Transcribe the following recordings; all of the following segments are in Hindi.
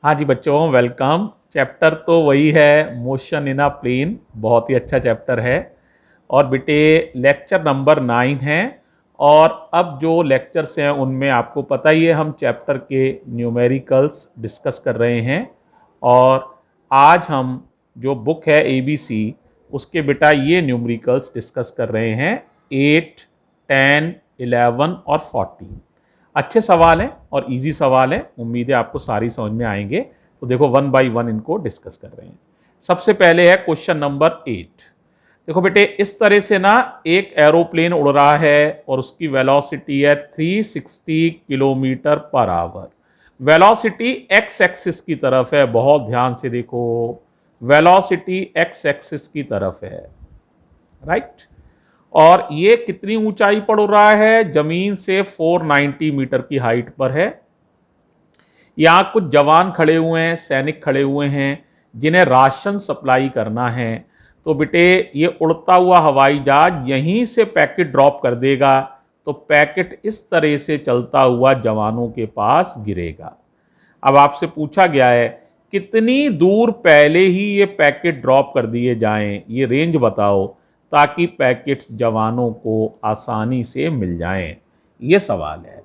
हाँ जी बच्चों, वेलकम। चैप्टर तो वही है, मोशन इन अ प्लेन। बहुत ही अच्छा चैप्टर है। और बेटे लेक्चर नंबर 9 है। और अब जो लेक्चर्स हैं उनमें आपको पता ही है, हम चैप्टर के न्यूमेरिकल्स डिस्कस कर रहे हैं। और आज हम जो बुक है ABC, उसके बेटा ये न्यूमेरिकल्स डिस्कस कर रहे हैं। 8, 10, 11 और 14। अच्छे सवाल हैं और इजी सवाल हैं, उम्मीद है आपको सारी समझ में आएंगे। तो देखो, वन बाय वन इनको डिस्कस कर रहे हैं। सबसे पहले है क्वेश्चन नंबर 8। देखो बेटे, इस तरह से ना एक एरोप्लेन उड़ रहा है और उसकी वेलोसिटी है 360 kilometre per hour. Velocity x axis की तरफ है, बहुत ध्यान से देखो। वेलोसिटी एक्स एक्सिस की तरफ है, राइट। और ये कितनी ऊंचाई पर उड़ रहा है? जमीन से 490 मीटर की हाइट पर है। यहां कुछ जवान खड़े हुए हैं, सैनिक खड़े हुए हैं, जिन्हें राशन सप्लाई करना है। तो बेटे, ये उड़ता हुआ हवाई जहाज यहीं से पैकेट ड्रॉप कर देगा। तो पैकेट इस तरह से चलता हुआ जवानों के पास गिरेगा। अब आपसे पूछा गया है कितनी दूर पहले ही ये पैकेट ड्रॉप कर दिए जाएं, ये रेंज बताओ, ताकि पैकेट्स जवानों को आसानी से मिल जाएं। ये सवाल है।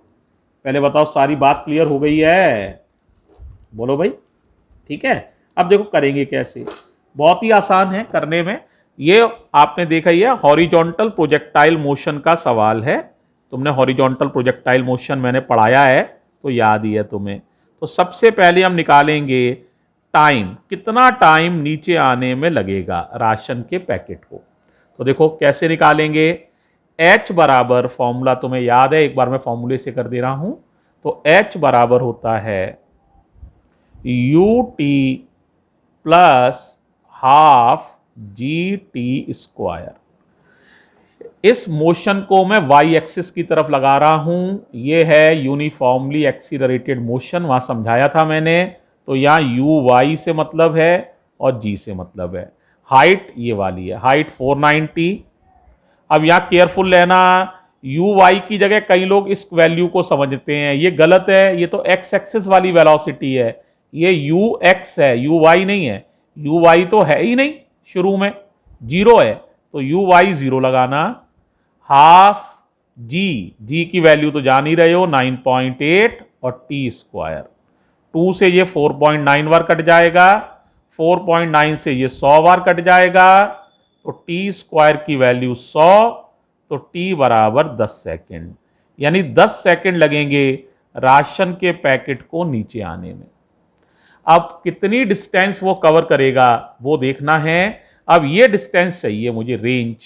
पहले बताओ, सारी बात क्लियर हो गई है? बोलो भाई। ठीक है। अब देखो करेंगे कैसे। बहुत ही आसान है करने में। ये आपने देखा ही है, हॉरिजॉन्टल प्रोजेक्टाइल मोशन का सवाल है। तुमने हॉरिजॉन्टल प्रोजेक्टाइल मोशन मैंने पढ़ाया है, तो याद ही है तुम्हें। तो सबसे पहले हम निकालेंगे टाइम, कितना टाइम नीचे आने में लगेगा राशन के पैकेट को। तो देखो कैसे निकालेंगे। H बराबर, फॉर्मूला तुम्हें याद है, एक बार मैं फॉर्मूले से कर दे रहा हूं। तो H बराबर होता है UT plus half GT square. इस मोशन को मैं वाई एक्सिस की तरफ लगा रहा हूं। यह है यूनिफॉर्मली एक्सीलरेटेड मोशन, वहां समझाया था मैंने। तो यहां यू वाई से मतलब है और जी से मतलब है। हाइट ये वाली है, हाइट 490। अब यहां केयरफुल रहना, यू वाई की जगह कई लोग इस वैल्यू को समझते हैं, ये गलत है। ये तो एक्स एक्सिस वाली वेलोसिटी है, ये यू एक्स है, यू वाई नहीं है। यू वाई तो है ही नहीं, शुरू में जीरो है, तो यू वाई जीरो लगाना। हाफ जी, जी की वैल्यू तो जान ही रहे हो, 9.8, और टी स्क्वायर। 2 से ये 4.9 बार कट जाएगा, 4.9 से ये 100 बार कट जाएगा। तो टी स्क्वायर की वैल्यू 100, तो टी बराबर 10 सेकेंड। यानी 10 सेकेंड लगेंगे राशन के पैकेट को नीचे आने में। अब कितनी डिस्टेंस वो कवर करेगा वो देखना है। अब ये डिस्टेंस चाहिए मुझे, रेंज।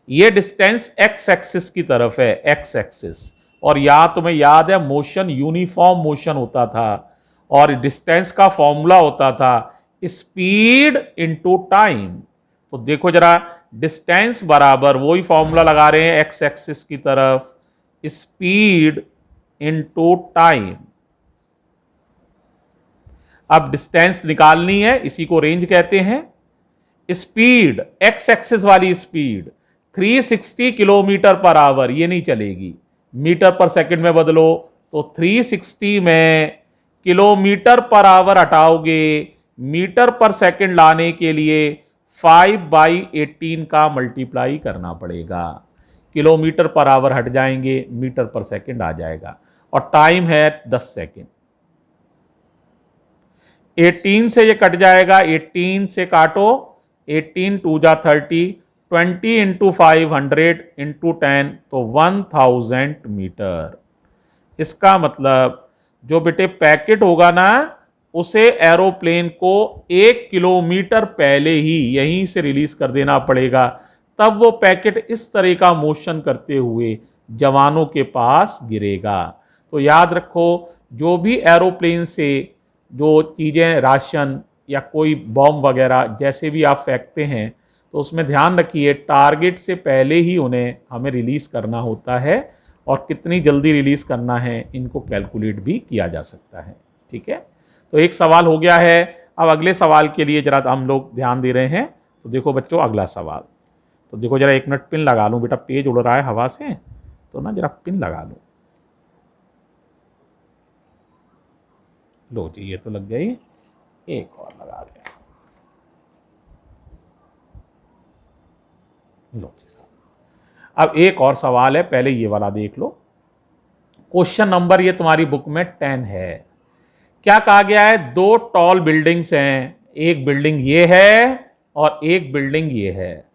ये डिस्टेंस एक्स एक्सिस की तरफ है, एक्स एक्सिस। और यहां तुम्हें याद है, मोशन यूनिफॉर्म मोशन होता था और डिस्टेंस का फॉर्मूला होता था स्पीड इनटू टाइम। तो देखो जरा, डिस्टेंस बराबर वही फॉर्मूला लगा रहे हैं एक्स एक्सिस की तरफ, स्पीड इनटू टाइम। अब डिस्टेंस निकालनी है, इसी को रेंज कहते हैं। स्पीड, एक्स एक्सिस वाली स्पीड 360 किलोमीटर पर आवर, ये नहीं चलेगी, मीटर पर सेकंड में बदलो। तो 360 में किलोमीटर पर आवर हटाओगे, मीटर पर सेकंड लाने के लिए 5/18 का मल्टीप्लाई करना पड़ेगा। किलोमीटर पर आवर हट जाएंगे, मीटर पर सेकंड आ जाएगा। और टाइम है 10 सेकंड। 18 से ये कट जाएगा, 18 से काटो, 18 टू जा 30, 20 इंटू 500 इंटू 10, तो 1000 मीटर। इसका मतलब जो बेटे पैकेट होगा ना, उसे एरोप्लेन को 1 किलोमीटर पहले ही यहीं से रिलीज कर देना पड़ेगा। तब वो पैकेट इस तरह का मोशन करते हुए जवानों के पास गिरेगा। तो याद रखो, जो भी एरोप्लेन से जो चीज़ें, राशन या कोई बॉम्ब वगैरह जैसे भी आप फेंकते हैं, तो उसमें ध्यान रखिए टारगेट से पहले ही उन्हें हमें रिलीज़ करना होता है। और कितनी जल्दी रिलीज़ करना है इनको कैलकुलेट भी किया जा सकता है। ठीक है। तो एक सवाल हो गया है। अब अगले सवाल के लिए जरा हम लोग ध्यान दे रहे हैं। तो देखो बच्चों, अगला सवाल। तो देखो जरा, एक मिनट पिन लगा लूँ बेटा, पेज उड़ रहा है हवा से, तो ना जरा पिन लगा लूँ। लो जी, ये तो लग गई, एक और लगा दें। लो जी साहब, अब एक और सवाल है, पहले ये वाला देख लो। क्वेश्चन नंबर ये तुम्हारी बुक में 10 है। क्या कहा गया है? दो टॉल बिल्डिंग्स हैं, एक बिल्डिंग ये है और एक बिल्डिंग ये है,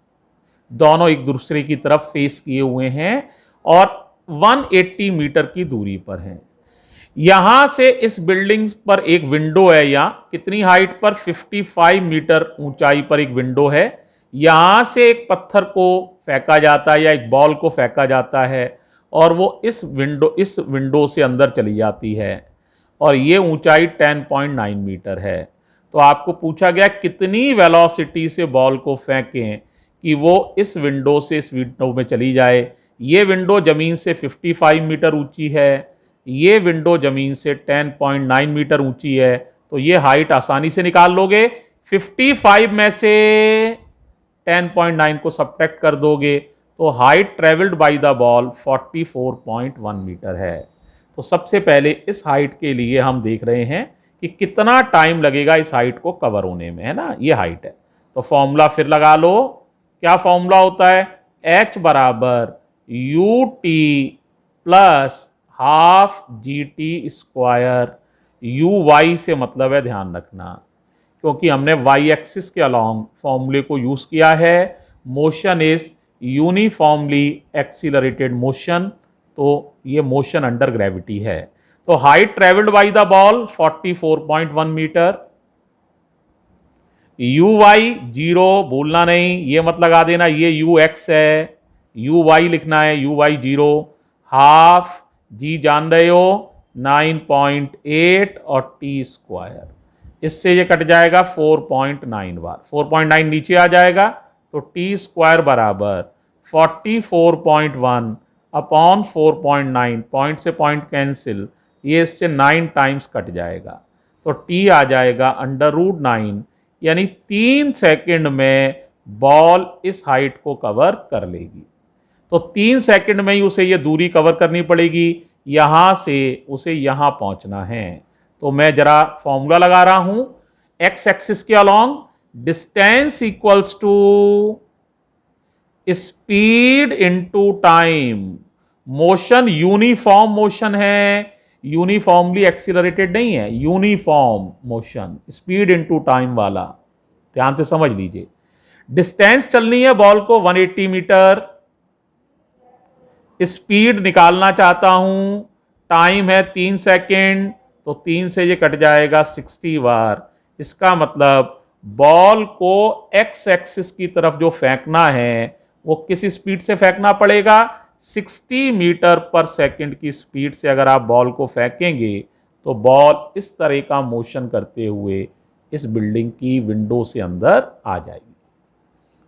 दोनों एक दूसरे की तरफ फेस किए हुए हैं और 180 मीटर की दूरी पर हैं। यहां से इस बिल्डिंग पर एक विंडो है, या कितनी हाइट पर? 55 मीटर ऊंचाई पर एक विंडो है। यहां से एक पत्थर को फेंका जाता है या एक बॉल को फेंका जाता है और वो इस विंडो से अंदर चली जाती है और ये ऊंचाई 10.9 मीटर है। तो आपको पूछा गया कितनी वेलोसिटी से बॉल को फेंकें कि वो इस विंडो से इस विंडो में चली जाए। ये विंडो जमीन से 55 मीटर ऊंची है, ये विंडो जमीन से 10.9 मीटर ऊंची है, तो ये हाइट आसानी से निकाल लोगे। 55 में से 10.9 को सब्ट्रैक्ट कर दोगे तो height travelled by the ball 44.1 metre है। तो सबसे पहले इस हाइट के लिए हम देख रहे हैं कि कितना टाइम लगेगा इस हाइट को कवर होने में, है ना, ये हाइट है। तो फॉर्मूला फिर लगा लो। क्या फॉर्मूला होता है? H बराबर u t plus half g t square. U y से मतलब है, ध्यान रखना, क्योंकि हमने वाई एक्सिस के अलोंग फॉर्मूले को यूज किया है। Motion is uniformly accelerated motion, तो ये मोशन अंडर ग्रेविटी है। तो height travelled by the ball 44.1 metre. U y 0 भूलना नहीं, ये मत लगा देना ये यू एक्स है, यू वाई लिखना है, यू वाई 0। हाफ जी जान रहे हो 9.8 और टी स्क्वायर, इससे ये कट जाएगा 4.9 बार, 4.9 नीचे आ जाएगा तो टी स्क्वायर बराबर 44.1 अपॉन 4.9, पॉइंट से पॉइंट कैंसिल, ये इससे 9 टाइम्स कट जाएगा तो टी आ जाएगा √9, यानी 3 सेकंड में बॉल इस हाइट को कवर कर लेगी। तो 3 सेकंड में ही उसे ये दूरी कवर करनी पड़ेगी, यहां से उसे यहां पहुंचना है। तो मैं जरा फॉर्मूला लगा रहा हूं, एक्स एक्सिस के along distance equals to speed into time. Motion uniform motion है, यूनिफॉर्मली एक्सीलरेटेड नहीं है, uniform motion, speed into time वाला, ध्यान से समझ लीजिए। डिस्टेंस चलनी है बॉल को 180 मीटर, स्पीड निकालना चाहता हूं, टाइम है 3 सेकेंड, तो 3 से ये कट जाएगा 60 बार। इसका मतलब बॉल को एक्स एक्सिस की तरफ जो फेंकना है वो किस स्पीड से फेंकना पड़ेगा? 60 मीटर पर सेकंड की स्पीड से अगर आप बॉल को फेंकेंगे तो बॉल इस तरह का मोशन करते हुए इस बिल्डिंग की विंडो से अंदर आ जाएगी।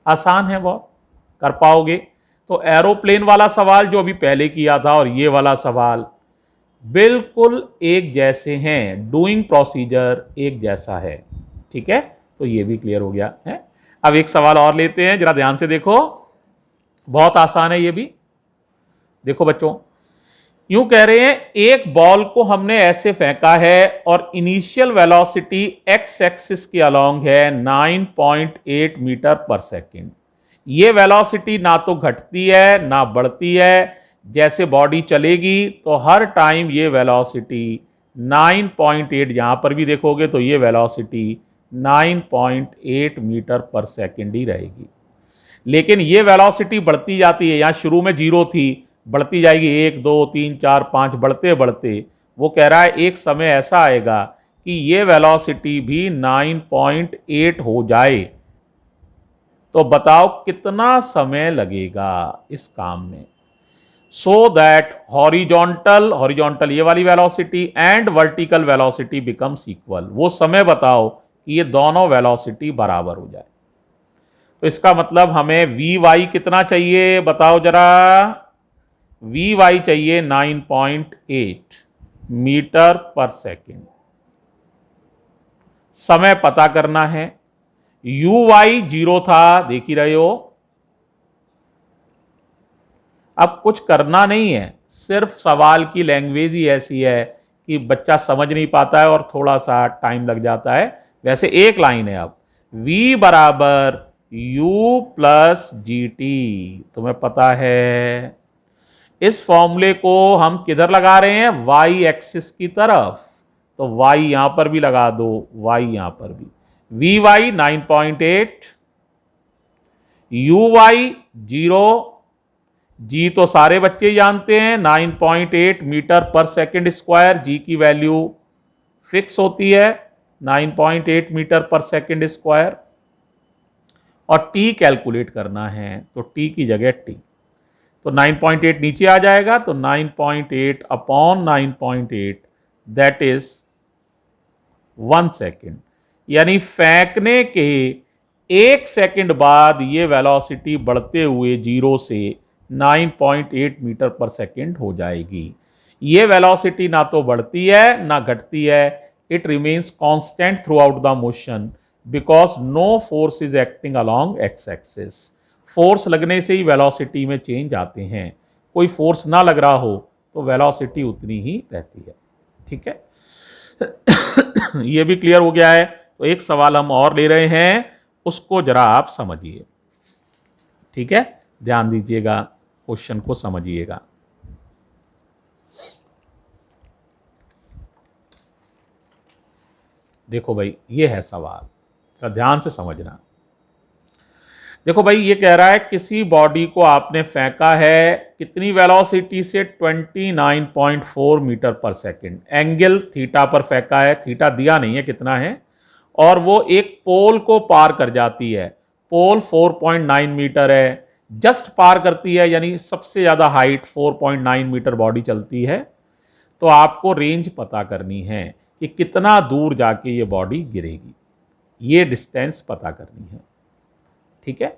आसान है बहुत, कर पाओगे। तो एरोप्लेन वाला सवाल जो अभी पहले किया था और ये वाला सवाल बिल्कुल एक जैसे हैं, डूइंग प्रोसीजर एक जैसा है, ठीक है। तो ये भी क्लियर हो गया है। अब एक सवाल और लेते हैं, जरा ध्यान से देखो, बहुत आसान है ये भी। देखो बच्चों, यूं कह रहे हैं एक बॉल को हमने ऐसे फेंका है और इनिशियल वेलोसिटी एक्स एक्सिस के अलोंग है 9.8 मीटर पर सेकेंड। ये वेलोसिटी ना तो घटती है ना बढ़ती है, जैसे बॉडी चलेगी तो हर टाइम ये वेलोसिटी 9.8, यहां पर भी देखोगे तो ये वेलोसिटी 9.8 मीटर पर सेकेंड ही रहेगी। लेकिन ये वेलोसिटी बढ़ती जाती है, यहां शुरू में 0 थी, बढ़ती जाएगी 1 2 3 4 5, बढ़ते बढ़ते वो कह रहा है एक समय ऐसा आएगा कि ये वेलोसिटी भी 9.8 हो जाए। तो बताओ कितना समय लगेगा इस काम में? सो दैट हॉरिजॉन्टल ये वाली velocity and vertical velocity becomes equal. वो समय बताओ कि ये दोनों वेलोसिटी बराबर हो जाए। तो इसका मतलब हमें वी वाई कितना चाहिए बताओ जरा? वी वाई चाहिए 9.8 मीटर पर सेकेंड। समय पता करना है, यू वाई 0 था, देख ही रहे हो। अब कुछ करना नहीं है, सिर्फ सवाल की लैंग्वेज ही ऐसी है कि बच्चा समझ नहीं पाता है और थोड़ा सा टाइम लग जाता है। वैसे एक लाइन है अब, v बराबर u प्लस जी टी, तुम्हें पता है। इस फॉर्मूले को हम किधर लगा रहे हैं, y एक्सिस की तरफ, तो y यहां पर भी लगा दो, y यहां पर भी, vy 9.8, uy 0, g तो सारे बच्चे जानते हैं 9.8 मीटर पर सेकंड स्क्वायर, g की वैल्यू फिक्स होती है 9.8 मीटर पर सेकंड स्क्वायर, और t कैलकुलेट करना है तो t की जगह t, तो 9.8 नीचे आ जाएगा, तो 9.8 अपॉन 9.8 दैट इज 1 सेकेंड, यानी फेंकने के 1 सेकेंड बाद ये वेलोसिटी बढ़ते हुए 0 से 9.8 मीटर पर सेकेंड हो जाएगी। ये वेलोसिटी ना तो बढ़ती है ना घटती है, it remains constant throughout the motion because no force is acting along x axis. Force लगने से ही वेलोसिटी में चेंज आते हैं, कोई फोर्स ना लग रहा हो तो वेलोसिटी उतनी ही रहती है। ठीक है, ये भी क्लियर हो गया है। तो एक सवाल हम और ले रहे हैं, उसको जरा आप समझिए। ठीक है, ध्यान दीजिएगा, क्वेश्चन को समझिएगा। देखो भाई, ये है सवाल, तो ध्यान से समझना। देखो भाई, ये कह रहा है किसी बॉडी को आपने फेंका है कितनी वेलोसिटी से, 29.4 मीटर पर सेकंड, एंगल थीटा पर फेंका है, थीटा दिया नहीं है कितना है, और वो एक पोल को पार कर जाती है। पोल 4.9 मीटर है, जस्ट पार करती है, यानी सबसे ज्यादा हाइट 4.9 मीटर बॉडी चलती है। तो आपको रेंज पता करनी है कि कितना दूर जाके ये बॉडी गिरेगी, ये डिस्टेंस पता करनी है। ठीक है,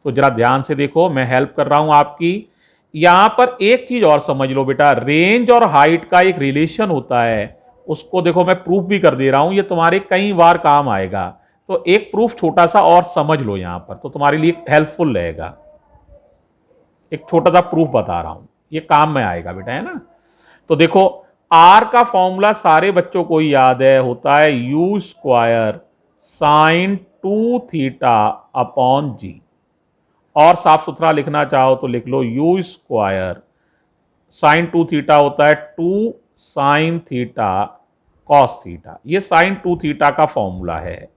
तो जरा ध्यान से देखो, मैं हेल्प कर रहा हूं आपकी। यहां पर एक चीज और समझ लो बेटा, रेंज और हाइट का एक रिलेशन होता है, उसको देखो मैं प्रूफ भी कर दे रहा हूं, ये तुम्हारे कई बार काम आएगा। तो एक प्रूफ छोटा सा और समझ लो यहां पर, तो तुम्हारे लिए हेल्पफुल रहेगा। एक छोटा सा प्रूफ बता रहा हूं, ये काम में आएगा बेटा, है ना। तो देखो, आर का फॉर्मूला सारे बच्चों को ही याद है, होता है u square sine 2 theta upon g, और साफ सुथरा लिखना चाहो तो लिख लो यू स्क्वायर साइन 2 थीटा होता है 2 साइन थीटा कॉस थीटा। ये साइन 2 थीटा का फॉर्मूला है,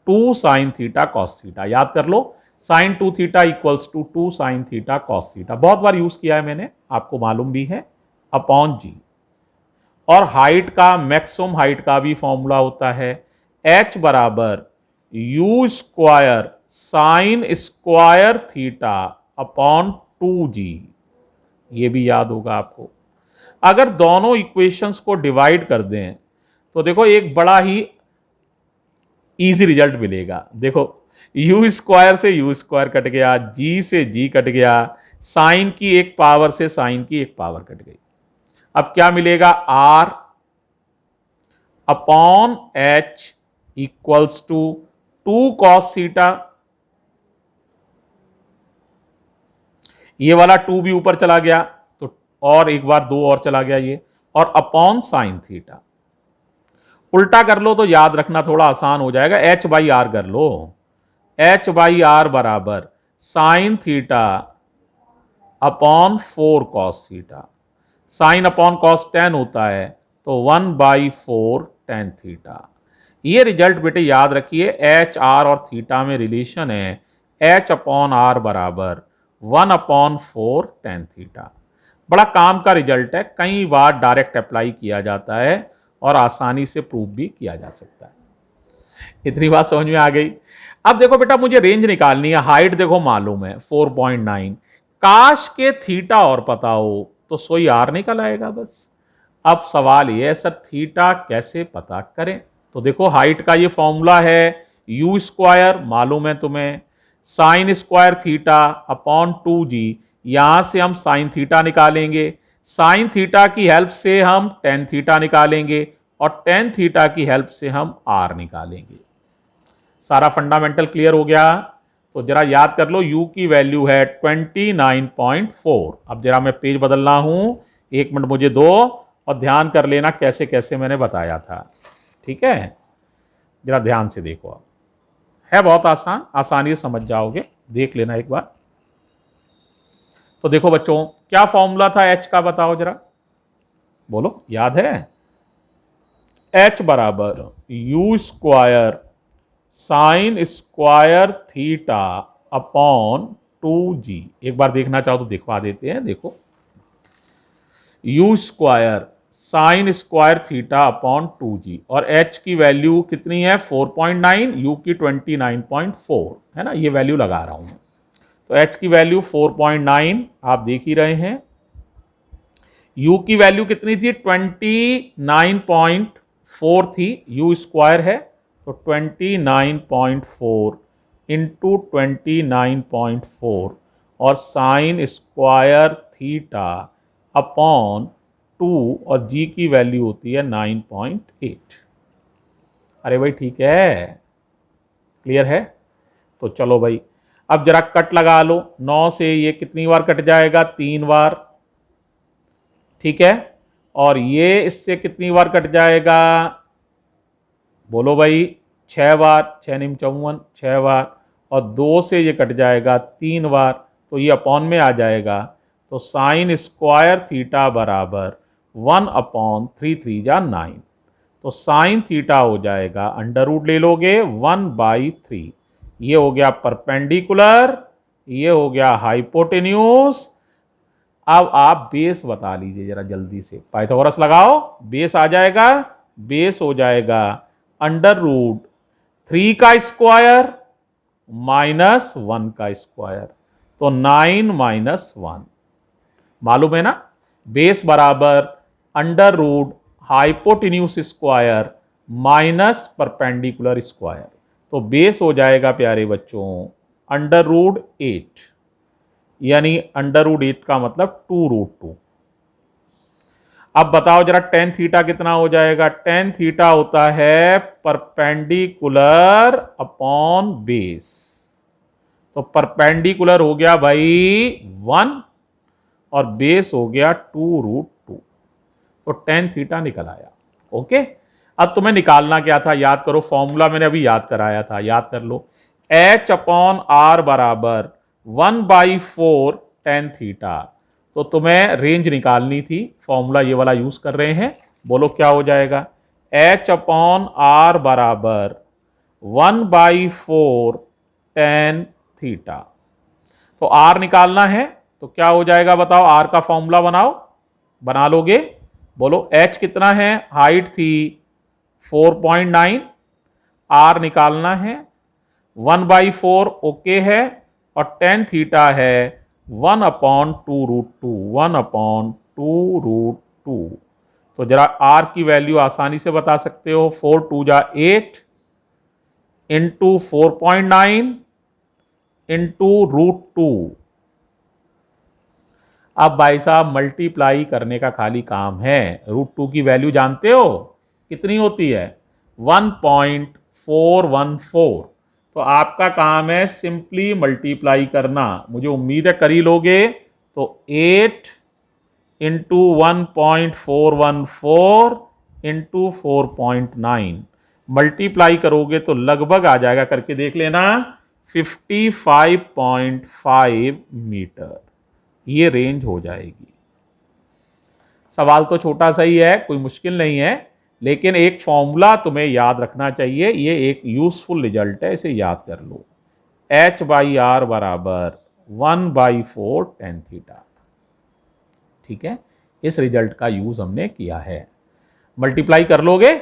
2 साइन थीटा कॉस थीटा, याद कर लो। Sine 2 theta equals to 2 sine theta cos theta, बहुत बार यूज किया है मैंने, आपको मालूम भी है, अपॉन जी। और हाइट का, मैक्सिमम हाइट का भी फॉर्मूला होता है h बराबर you square sine square theta upon 2g, ये भी याद होगा आपको। अगर दोनों इक्वेशंस को डिवाइड कर दें तो देखो एक बड़ा ही इजी रिजल्ट मिलेगा। देखो, यू स्क्वायर से यू स्क्वायर कट गया, जी से जी कट गया, साइन की एक पावर से साइन की एक पावर कट गई। अब क्या मिलेगा, r upon h equals to 2 cos theta, ये वाला 2 भी ऊपर चला गया तो और एक बार 2 और चला गया ये, और अपॉन साइन थीटा। उल्टा कर लो तो याद रखना थोड़ा आसान हो जाएगा, h बाई आर कर लो, h बाई आर बराबर sine theta upon 4 cos theta. Sine upon cos 10 होता है, तो 1/4 टेन थीटा। ये रिजल्ट बेटे याद रखिए, एच आर और थीटा में रिलेशन है, h अपॉन आर बराबर 1/4 टेन थीटा। बड़ा काम का रिजल्ट है, कई बार डायरेक्ट अप्लाई किया जाता है और आसानी से प्रूव भी किया जा सकता है। इतनी बात समझ में आ गई। अब देखो बेटा, मुझे रेंज निकालनी है, हाइट देखो मालूम है 4.9, काश के थीटा और पता हो तो सोई आर निकल आएगा बस। अब सवाल ये है, सर थीटा कैसे पता करें? तो देखो, हाइट का ये फॉर्मूला है यू स्क्वायर, मालूम है तुम्हें, sine square theta upon 2g, यहां से हम साइन थीटा निकालेंगे, साइन थीटा की हेल्प से हम टेन थीटा निकालेंगे, और टेन थीटा की हेल्प से हम आर निकालेंगे। सारा फंडामेंटल क्लियर हो गया? तो जरा याद कर लो, u की वैल्यू है 29.4। अब जरा मैं पेज बदल रहा हूं, 1 मिनट मुझे दो, और ध्यान कर लेना कैसे कैसे मैंने बताया था, ठीक है। जरा ध्यान से देखो, आप है बहुत आसान, आसानी से समझ जाओगे, देख लेना एक बार। तो देखो बच्चों, क्या फॉर्मूला था एच का, बताओ जरा, बोलो, याद है? एच बराबर you square sine square theta upon 2g। एक बार देखना चाहो तो दिखवा देते हैं, देखो, you square sine square theta upon 2g, और h की वैल्यू कितनी है 4.9, u की 29.4 है ना, ये वैल्यू लगा रहा हूं मैं। तो h की वैल्यू 4.9 आप देख ही रहे हैं, u की वैल्यू कितनी थी 29.4 थी, u स्क्वायर है तो 29.4 इंटू 29.4 और साइन स्क्वायर थीटा अपॉन 2 और g की वैल्यू होती है 9.8। अरे भाई ठीक है, क्लियर है? तो चलो भाई, अब जरा कट लगा लो, 9 से ये कितनी बार कट जाएगा, 3 बार, ठीक है। और ये इससे कितनी बार कट जाएगा, बोलो भाई, 6 बार, 6 निम 54, 6 बार, और 2 से ये कट जाएगा 3 बार, तो ये अपॉन में आ जाएगा। तो साइन स्क्वायर थीटा बराबर 1/3 जा 9, तो साइन थीटा हो जाएगा, अंडर रूट ले लोगे 1/3, ये हो गया परपेंडिकुलर, ये हो गया हाइपोटेन्यूज। अब आप बेस बता लीजिए जरा जल्दी से, पाइथागोरस लगाओ, बेस आ जाएगा, बेस हो जाएगा अंडर रूट 3 का स्क्वायर माइनस 1 का स्क्वायर, तो 9 माइनस 1, मालूम है ना, बेस बराबर under root hypotenuse square minus perpendicular square, तो बेस हो जाएगा प्यारे बच्चों अंडर रूट 8, यानी अंडर रूट 8 का मतलब 2√2। अब बताओ जरा टेन थीटा कितना हो जाएगा, टेन थीटा होता है परपेंडिकुलर अपॉन बेस, तो परपेंडिकुलर हो गया भाई 1 और बेस हो गया 2√2, तो टेन थीटा निकल आया। ओके, अब तुम्हें निकालना क्या था, याद करो, फॉर्मूला मैंने अभी याद कराया था, याद कर लो, h अपॉन आर बराबर 1/4 टेन थीटा, तो तुम्हें रेंज निकालनी थी, फॉर्मूला ये वाला यूज कर रहे हैं, बोलो क्या हो जाएगा, h अपॉन आर बराबर 1/4 टेन थीटा, तो r निकालना है, तो क्या हो जाएगा बताओ, r का फॉर्मूला बनाओ, बना लोगे, बोलो h कितना है, हाइट थी 4.9, r निकालना है 1/4 ओके है, और टेन थीटा है 1/2√2, 1/2√2। तो जरा r की वैल्यू आसानी से बता सकते हो, 4 2 जा 8 इंटू 4.9 इंटू √2। अब भाई साहब मल्टीप्लाई करने का खाली काम है, √2 की वैल्यू जानते हो कितनी होती है, 1.414, तो आपका काम है सिंपली मल्टीप्लाई करना, मुझे उम्मीद है कर ही लोगे। तो 8 इंटू 1.414 इंटू 4.9 मल्टीप्लाई करोगे तो लगभग आ जाएगा, करके देख लेना, 55.5 मीटर, ये रेंज हो जाएगी। सवाल तो छोटा सा ही है, कोई मुश्किल नहीं है, लेकिन एक फॉर्मूला तुम्हें याद रखना चाहिए, ये एक यूजफुल रिजल्ट है, इसे याद कर लो, h/r बराबर 1/4 टेन थीटा, ठीक है, इस रिजल्ट का यूज हमने किया है, मल्टीप्लाई कर लोगे,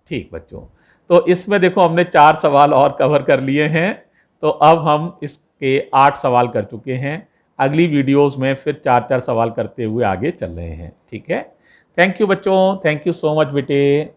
ठीक बच्चों। तो इसमें देखो हमने 4 सवाल और कवर कर लिए हैं, तो अब हम इसके 8 सवाल कर चुके हैं, अगली वीडियोस में फिर 4-4 सवाल करते हुए आगे चल रहे हैं, ठीक है। थैंक यू बच्चों, थैंक यू सो मच बेटे।